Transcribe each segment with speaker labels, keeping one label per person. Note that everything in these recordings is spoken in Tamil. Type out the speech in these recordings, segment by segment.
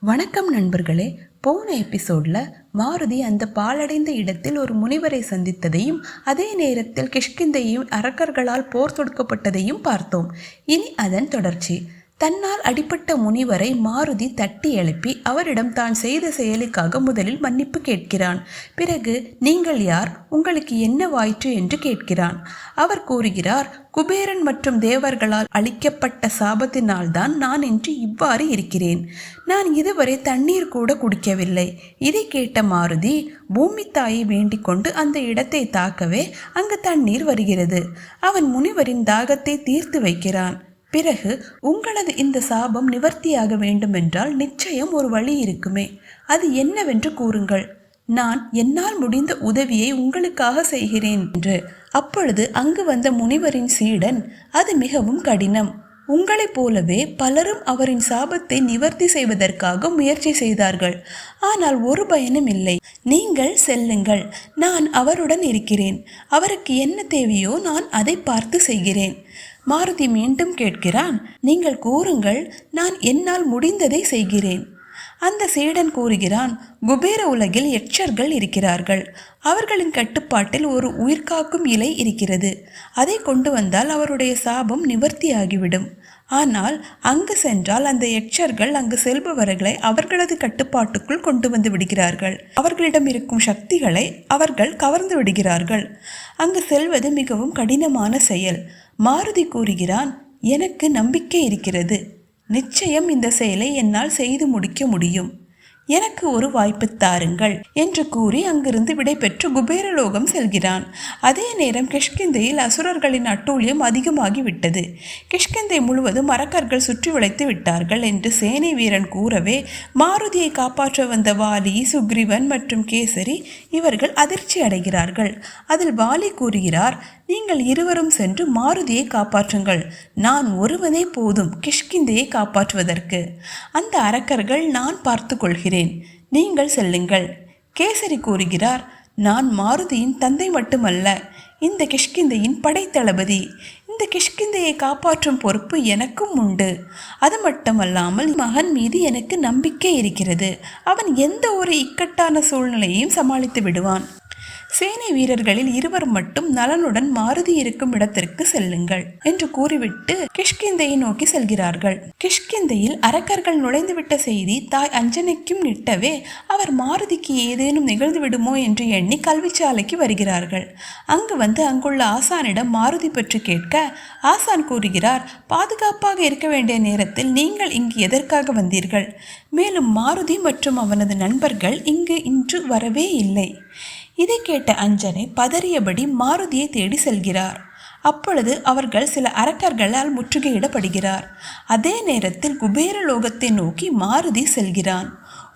Speaker 1: வணக்கம் நண்பர்களே. போன எபிசோட்ல மாருதி அந்த பாழடைந்த இடத்தில் ஒரு முனிவரை சந்தித்ததையும் அதே நேரத்தில் கிஷ்கிந்தையும் அரக்கர்களால் போர் தொடுக்கப்பட்டதையும் பார்த்தோம். இனி அதன் தொடர்ச்சி. தன்னால் அடிப்பட்ட முனிவரை மாருதி தட்டி எழுப்பி அவரிடம் தான் செய்த செயலுக்காக முதலில் மன்னிப்பு கேட்கிறான். பிறகு நீங்கள் யார், உங்களுக்கு என்ன வாயிற்று என்று கேட்கிறான். அவர் கூறுகிறார், குபேரன் மற்றும் தேவர்களால் அளிக்கப்பட்ட சாபத்தினால்தான் நான் இன்று இவ்வாறு இருக்கிறேன். நான் இதுவரை தண்ணீர் கூட குடிக்கவில்லை. இதை கேட்ட மாருதி பூமி தாயை வேண்டிக் கொண்டு அந்த இடத்தை தாக்கவே அங்கு தண்ணீர் வருகிறது. அவன் முனிவரின் தாகத்தை தீர்த்து வைக்கிறான். பிறகு உங்களது இந்த சாபம் நிவர்த்தியாக வேண்டுமென்றால் நிச்சயம் ஒரு வழி இருக்குமே, அது என்னவென்று கூறுங்கள். நான் என்னால் முடிந்த உதவியை உங்களுக்காக செய்கிறேன் என்று. அப்பொழுது அங்கு வந்த முனிவரின் சீடன், அது மிகவும் கடினம். உங்களைப் போலவே பலரும் அவரின் சாபத்தை நிவர்த்தி செய்வதற்காக முயற்சி செய்தார்கள். ஆனால் ஒரு பயனும் இல்லை. நீங்கள் செல்லுங்கள், நான் அவருடன் இருக்கிறேன். அவருக்கு என்ன தேவையோ நான் அதை பார்த்து செய்கிறேன். மாருதி மீண்டும் கேட்கிறான், நீங்கள் கூறுங்கள், நான் என்னால் முடிந்ததை செய்கிறேன். அந்த சீடன் கூறுகிறான், குபேர உலகில் யட்சர்கள் இருக்கிறார்கள். அவர்களின் கட்டுப்பாட்டில் ஒரு உயிர்காக்கும் இலை இருக்கிறது. அதை கொண்டு வந்தால் அவருடைய சாபம் நிவர்த்தியாகிவிடும். ஆனால் அங்கு சென்றால் அந்த யட்சர்கள் அங்கு செல்பவர்களை அவர்களது கட்டுப்பாட்டுக்குள் கொண்டு வந்து விடுகிறார்கள். அவர்களிடம் இருக்கும் சக்திகளை அவர்கள் கவர்ந்து விடுகிறார்கள். அங்கு செல்வது மிகவும் கடினமான செயல். மாருதி கூறுகிறான், எனக்கு நம்பிக்கை இருக்கிறது. நிச்சயம் இந்த செயலை என்னால் செய்து முடிக்க முடியும். எனக்கு ஒரு வாய்ப்பு தாருங்கள் என்று கூறி அங்கிருந்து விடைபெற்று குபேரலோகம் செல்கிறான். அதே நேரம் கிஷ்கிந்தையில் அசுரர்களின் அட்டூழியம் அதிகமாகிவிட்டது. கிஷ்கிந்தை முழுவதும் அரக்கர்கள் சுற்றி வளைத்து விட்டார்கள் என்று சேனை வீரன் கூறவே மாருதியை காப்பாற்ற வந்த வாலி, சுக்ரீவன் மற்றும் கேசரி இவர்கள் அதிர்ச்சி அடைகிறார்கள். அதில் வாலி கூறுகிறார், நீங்கள் இருவரும் சென்று மாருதியை காப்பாற்றுங்கள். நான் ஒருவனே போதும் கிஷ்கிந்தையை காப்பாற்றுவதற்கு. அந்த அரக்கர்கள் நான் பார்த்து கொள்கிறேன், நீங்கள் செல்லுங்கள். கேசரி கூறுகிறார், நான் மாருதியின் தந்தை மட்டுமல்ல, இந்த கிஷ்கிந்தையின் படைத்தளபதி. இந்த கிஷ்கிந்தையை காப்பாற்றும் பொறுப்பு எனக்கும் உண்டு. அது மட்டுமல்லாமல் மகன் மீது எனக்கு நம்பிக்கை இருக்கிறது. அவன் எந்த ஒரு இக்கட்டான சூழ்நிலையையும் சமாளித்து விடுவான். சேனை வீரர்களில் இருவர் மட்டும் நலனுடன் மாருதி இருக்கும் இடத்திற்கு செல்லுங்கள் என்று கூறிவிட்டு கிஷ்கிந்தையை நோக்கி செல்கிறார்கள். கிஷ்கிந்தையில் அரக்கர்கள் நுழைந்துவிட்ட செய்தி தாய் அஞ்சனைக்கும் நிட்டவே அவர் மாருதிக்கு ஏதேனும் நிகழ்ந்து விடுமோ என்று எண்ணி கல்விச்சாலைக்கு வருகிறார்கள். அங்கு வந்து அங்குள்ள ஆசானிடம் மாருதி பற்றி கேட்க ஆசான் கூறுகிறார், பாதுகாப்பாக இருக்க வேண்டிய நேரத்தில் நீங்கள் இங்கு எதற்காக வந்தீர்கள்? மேலும் மாருதி மற்றும் அவனது நண்பர்கள் இங்கு இன்று வரவே இல்லை. இதை கேட்ட அஞ்சனை பதறியபடி மாருதியை தேடி செல்கிறார். அப்பொழுது அவர்கள் சில அரக்கர்களால் முற்றுகையிடப்படுகிறார். அதே நேரத்தில் குபேர லோகத்தை நோக்கி மாருதி செல்கிறான்.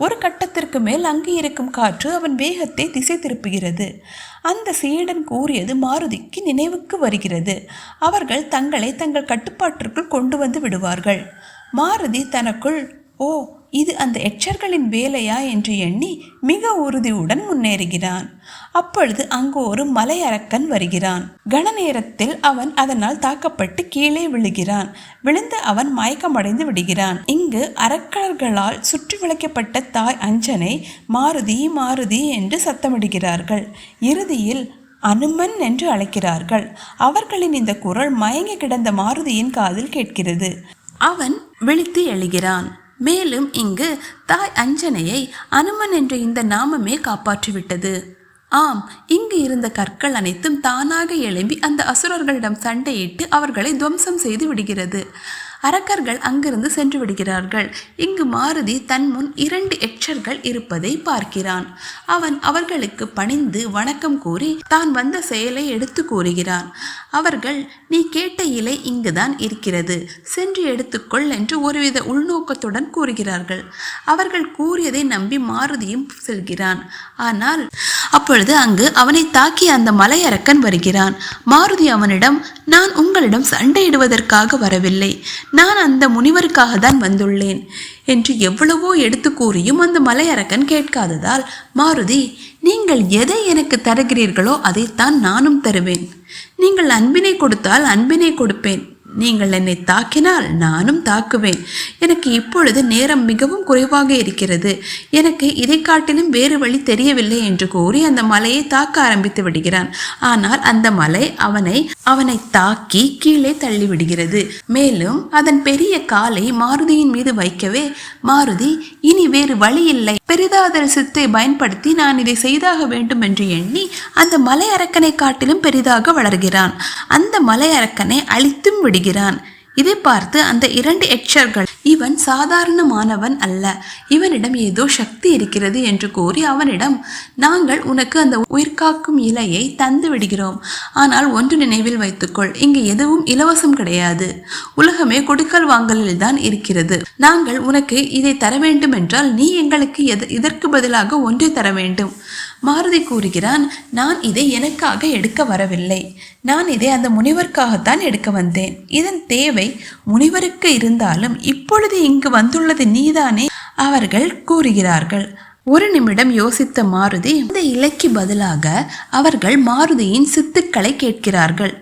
Speaker 1: ஒரு கட்டத்திற்கு மேல் அங்கு இருக்கும் காற்று அவன் வேகத்தை திசை திருப்புகிறது. அந்த சீடன் கூறியது மாருதிக்கு நினைவுக்கு வருகிறது. அவர்கள் தங்களை தங்கள் கட்டுப்பாட்டிற்குள் கொண்டு வந்து விடுவார்கள். மாருதி தனக்குள், ஓ, இது அந்த யட்சர்களின் வேலையா என்று எண்ணி மிக உறுதியுடன் முன்னேறுகிறான். அப்பொழுது அங்கு ஒரு மலை அரக்கன் வருகிறான். கன நேரத்தில் அவன் அதனால் தாக்கப்பட்டு கீழே விழுகிறான். விழுந்து அவன் மயக்கமடைந்து விடுகிறான். இங்கு அரக்கர்களால் சுற்றி வளைக்கப்பட்ட தாய் அஞ்சனை மாருதி மாருதி என்று சத்தமிடுகிறார்கள். இறுதியில் அனுமன் என்று அழைக்கிறார்கள். அவர்களின் இந்த குரல் மயங்கி கிடந்த மாருதியின் காதில் கேட்கிறது. அவன் விழித்து எழுகிறான். மேலும் இங்கு தாய் அஞ்சனையை அனுமன் என்ற இந்த நாமமே காப்பாற்றிவிட்டது. ஆம், இங்கு இருந்த கற்கள் அனைத்தும் தானாக எழும்பி அந்த அசுரர்களிடம் சண்டையிட்டு அவர்களை துவம்சம் செய்து விடுகிறது. அரக்கர்கள் அங்கிருந்து சென்று விடுகிறார்கள். இங்கு மாருதி தன் முன் 2 யட்சர்கள் இருப்பதை பார்க்கிறான். அவன் அவர்களுக்கு பணிந்து வணக்கம் கூறி தான் வந்த செயலை எடுத்து கூறுகிறான். அவர்கள், நீ கேட்ட இலை இங்குதான் இருக்கிறது, சென்று எடுத்துக்கொள் என்று ஒருவித உள்நோக்கத்துடன் கூறுகிறார்கள். அவர்கள் கூறியதை நம்பி மாருதியும் செல்கிறான். ஆனால் அப்பொழுது அங்கு அவனை தாக்கிய அந்த மலையரக்கன் வருகிறான். மாருதி அவனிடம், நான் உங்களிடம் சண்டையிடுவதற்காக வரவில்லை, நான் அந்த முனிவருக்காக தான் வந்துள்ளேன் என்று எவ்வளவோ எடுத்து கூறியும் அந்த மலையரக்கன் கேட்காததால் மாருதி, நீங்கள் எதை எனக்கு தருகிறீர்களோ அதைத்தான் நானும் தருவேன். நீங்கள் அன்பினை கொடுத்தால் அன்பினை கொடுப்பேன், நீங்கள் என்னை தாக்கினால் நானும் தாக்குவேன். எனக்கு இப்பொழுது நேரம் மிகவும் குறைவாக இருக்கிறது. எனக்கு இதை காட்டிலும் வேறு வழி தெரியவில்லை என்று கூறி அந்த மலையை தாக்க ஆரம்பித்து விடுகிறான். ஆனால் அந்த மலை அவனை தாக்கி கீழே தள்ளிவிடுகிறது. மேலும் அதன் பெரிய காலை மாருதியின் மீது வைக்கவே மாருதி இனி வேறு வழி இல்லை, பெரிதாதல் சித்தை பயன்படுத்தி நான் இதை செய்தாக வேண்டும் என்று எண்ணி அந்த மலை அரக்கனை காட்டிலும் பெரிதாக வளர்கிறான். அந்த மலை அரக்கனை அழித்தும் விடுகிறான். இதை பார்த்து அந்த 2 எச்சர்கள் இவன் சாதாரணமானவன் அல்ல, இவனிடம் ஏதோ சக்தி இருக்கிறது என்று கூறி அவனிடம், நாங்கள் உனக்கு அந்த உயிர்காக்கும் இலையை தந்து விடுகிறோம். ஆனால் ஒன்று நினைவில் வைத்துக்கொள், இங்கு எதுவும் இலவசம் கிடையாது. உலகமே கொடுக்கல் வாங்கலில் தான் இருக்கிறது. நாங்கள் உனக்கு இதை தர வேண்டும் என்றால் நீ எங்களுக்கு இதற்கு பதிலாக ஒன்றை தர வேண்டும். மாருதி கூறுகிறான், நான் இதை எனக்காக எடுக்க வரவில்லை, நான் இதை அந்த முனிவருக்காகத்தான் எடுக்க வந்தேன். இதன் தேவை முனிவருக்கு இருந்தாலும் இப்பொழுது இங்கு வந்துள்ளது நீதானே, அவர்கள் கூறுகிறார்கள். ஒரு நிமிடம் யோசித்த மாருதி, இந்த இலைக்கு பதிலாக அவர்கள் மாருதியின் சித்துக்களை கேட்கிறார்கள்.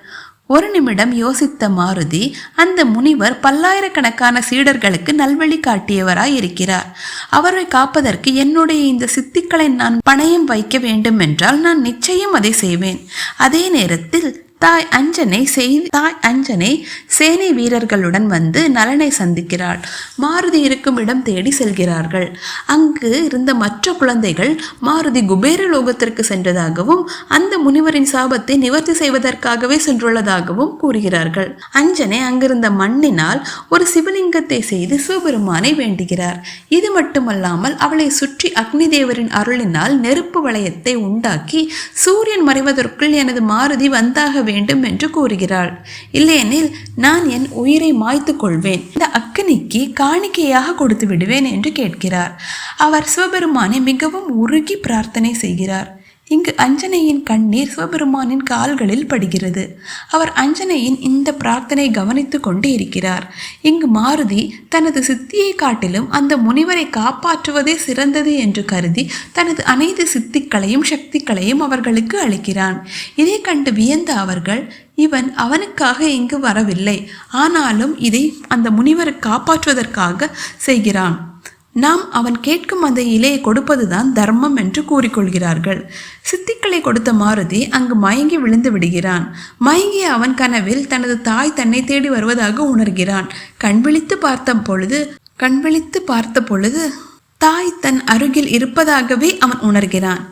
Speaker 1: ஒரு நிமிடம் யோசித்த மாருதி, அந்த முனிவர் பல்லாயிரக்கணக்கான சீடர்களுக்கு நல்வழி காட்டியவராய் இருக்கிறார். அவரை காப்பதற்கு என்னுடைய இந்த சித்திக்களை நான் பணயம் வைக்க வேண்டும் என்றால் நான் நிச்சயம் அதை செய்வேன். அதே நேரத்தில் தாய் அஞ்சனை சேனை வீரர்களுடன் வந்து நலனை சந்திக்கிறாள். மாருதி இருக்கும் இடம் தேடி செல்கிறார்கள். அங்கு இருந்த மற்ற குழந்தைகள் மாருதி குபேர லோகத்திற்கு சென்றதாகவும் அந்த முனிவரின் சாபத்தை நிவர்த்தி செய்வதற்காகவே சென்றுள்ளதாகவும் கூறுகிறார்கள். அஞ்சனை அங்கிருந்த மண்ணினால் ஒரு சிவலிங்கத்தை செய்து சிவபெருமானை வேண்டுகிறார். இது மட்டுமல்லாமல் அவளை சுற்றி அக்னி தேவரின் அருளினால் நெருப்பு வளையத்தை உண்டாக்கி சூரியன் மறைவதற்குள் எனது மாருதி வந்தாக வேண்டும் என்று கூறுகிறாள். இல்லையெனில் நான் என் உயிரை மாய்த்து கொள்வேன், இந்த அக்னிக்கு காணிக்கையாக கொடுத்து விடுவேன் என்று கேட்கிறார். அவர் சிவபெருமானை மிகவும் உருகி பிரார்த்தனை செய்கிறார். இங்கு அஞ்சனையின் கண்ணீர் சிவபெருமானின் கால்களில் படுகிறது. அவர் அஞ்சனையின் இந்த பிரார்த்தனை கவனித்து கொண்டே இருக்கிறார். இங்கு மாருதி தனது சித்தியை காட்டிலும் அந்த முனிவரை காப்பாற்றுவதே சிறந்தது என்று கருதி தனது அனைத்து சித்திகளையும் சக்திகளையும் அவர்களுக்கு அளிக்கிறான். இதை கண்டு வியந்த அவர்கள், இவன் அவனுக்காக இங்கு வரவில்லை, ஆனாலும் இதை அந்த முனிவரை காப்பாற்றுவதற்காக செய்கிறான். நாம் அவன் கேட்கும் அந்த இலையை கொடுப்பதுதான் தர்மம் என்று கூறிக்கொள்கிறார்கள். சித்திக்களை கொடுத்த மாருதி அங்கு மயங்கி விழுந்து விடுகிறான். மயங்கிய அவன் கனவில் தனது தாய் தன்னை தேடி வருவதாக உணர்கிறான். கண்விழித்து பார்த்த பொழுது தாய் தன் அருகில் இருப்பதாகவே அவன் உணர்கிறான்.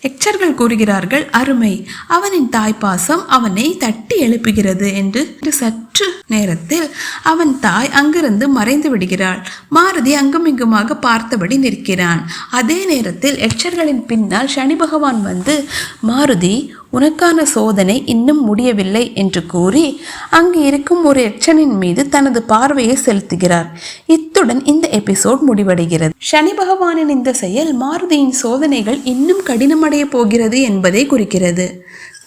Speaker 1: எச்சர்கள் கூறுகிறார்கள், அருமை, அவனின் தாய்ப்பாசம் அவனை தட்டி எழுப்புகிறது என்று. சற்று நேரத்தில் அவன் தாய் அங்கிருந்து மறைந்து விடுகிறாள். மாருதி அங்கும் இங்குமாக பார்த்தபடி நிற்கிறான். அதே நேரத்தில் எச்சர்களின் பின்னால் சனி பகவான் வந்து, மாருதி, உனக்கான சோதனை இன்னும் முடியவில்லை என்று கூறி அங்கு இருக்கும் ஒரு எச்சனின் மீது தனது பார்வையை செலுத்துகிறார். இத்துடன் இந்த எபிசோட் முடிவடைகிறது. சனி பகவானின் இந்த செயல் மாருதியின் சோதனைகள் இன்னும் கடினமடைய போகிறது என்பதை குறிக்கிறது.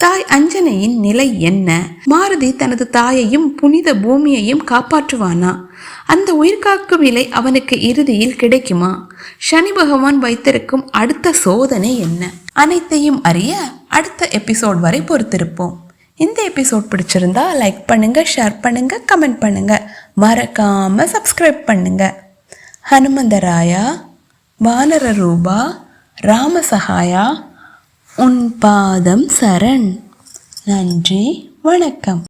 Speaker 1: தாய் அஞ்சனையின் நிலை என்ன? மாருதி தனது தாயையும் புனித பூமியையும் காப்பாற்றுவானா? அந்த உயிர்காக்கும் நிலை அவனுக்கு இறுதியில் கிடைக்குமா? சனி பகவான் வைத்திருக்கும் அடுத்த சோதனை என்ன? அனைத்தையும் அறிய அடுத்த எபிசோட் வரை பொறுத்திருப்போம். இந்த எபிசோட் பிடிச்சிருந்தா லைக் பண்ணுங்க, ஷேர் பண்ணுங்க, கமெண்ட் பண்ணுங்க, மறக்காம சப்ஸ்கிரைப் பண்ணுங்க. ஹனுமந்தராயா, வானர ரூபா, ராமசகாயா, உன் பாதம் சரண். நன்றி, வணக்கம்.